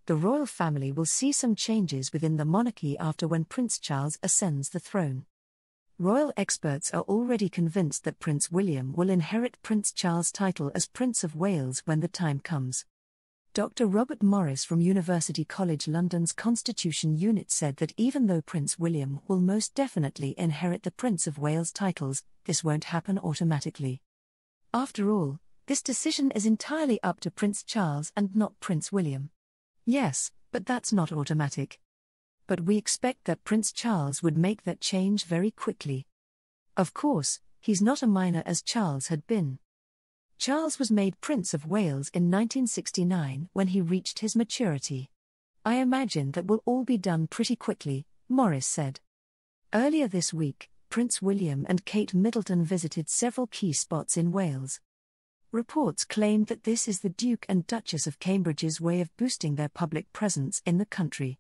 the royal family will see some changes within the monarchy after when Prince Charles ascends the throne. Royal experts are already convinced that Prince William will inherit Prince Charles' title as Prince of Wales when the time comes. Dr. Robert Morris from University College London's Constitution Unit said that even though Prince William will most definitely inherit the Prince of Wales titles, this won't happen automatically. After all, this decision is entirely up to Prince Charles and not Prince William. Yes, but that's not automatic. But we expect that Prince Charles would make that change very quickly. Of course, he's not a minor as Charles had been. Charles was made Prince of Wales in 1969 when he reached his maturity. I imagine that will all be done pretty quickly, Morris said. Earlier this week, Prince William and Kate Middleton visited several key spots in Wales. Reports claimed that this is the Duke and Duchess of Cambridge's way of boosting their public presence in the country.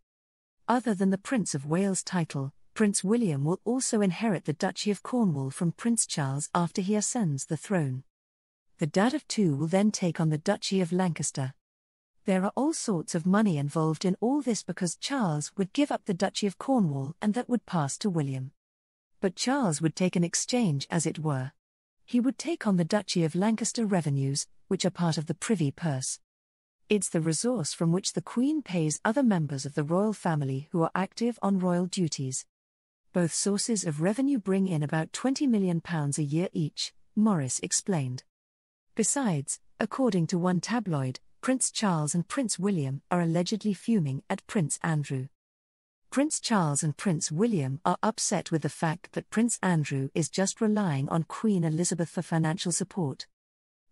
Other than the Prince of Wales title, Prince William will also inherit the Duchy of Cornwall from Prince Charles after he ascends the throne. The dad of two will then take on the Duchy of Lancaster. There are all sorts of money involved in all this because Charles would give up the Duchy of Cornwall and that would pass to William. But Charles would take an exchange, as it were. He would take on the Duchy of Lancaster revenues, which are part of the Privy Purse. It's the resource from which the Queen pays other members of the royal family who are active on royal duties. Both sources of revenue bring in about £20 million a year each, Morris explained. Besides, according to one tabloid, Prince Charles and Prince William are allegedly fuming at Prince Andrew. Prince Charles and Prince William are upset with the fact that Prince Andrew is just relying on Queen Elizabeth for financial support.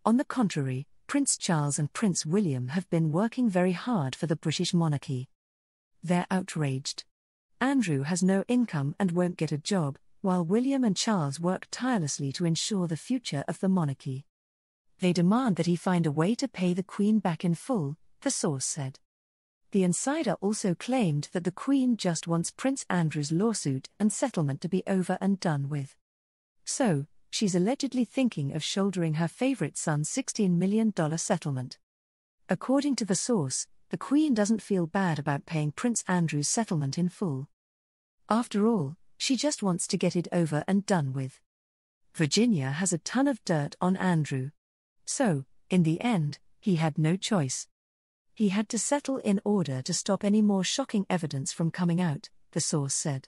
On the contrary, Prince Charles and Prince William have been working very hard for the British monarchy. They're outraged. Andrew has no income and won't get a job, while William and Charles work tirelessly to ensure the future of the monarchy. They demand that he find a way to pay the Queen back in full, the source said. The insider also claimed that the Queen just wants Prince Andrew's lawsuit and settlement to be over and done with. So, she's allegedly thinking of shouldering her favorite son's $16 million settlement. According to the source, the Queen doesn't feel bad about paying Prince Andrew's settlement in full. After all, she just wants to get it over and done with. Virginia has a ton of dirt on Andrew. So, in the end, he had no choice. He had to settle in order to stop any more shocking evidence from coming out, the source said.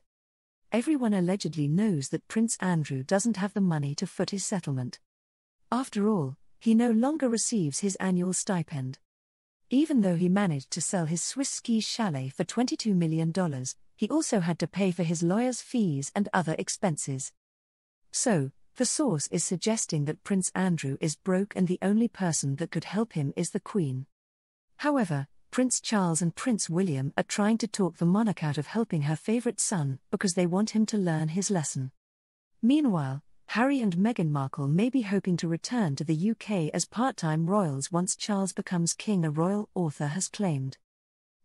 Everyone allegedly knows that Prince Andrew doesn't have the money to foot his settlement. After all, he no longer receives his annual stipend. Even though he managed to sell his Swiss ski chalet for $22 million, he also had to pay for his lawyer's fees and other expenses. So, the source is suggesting that Prince Andrew is broke and the only person that could help him is the Queen. However, Prince Charles and Prince William are trying to talk the monarch out of helping her favorite son because they want him to learn his lesson. Meanwhile, Harry and Meghan Markle may be hoping to return to the UK as part-time royals once Charles becomes king, a royal author has claimed.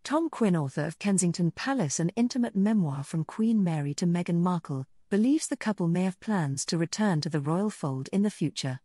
Tom Quinn, author of Kensington Palace, an intimate memoir from Queen Mary to Meghan Markle, believes the couple may have plans to return to the royal fold in the future.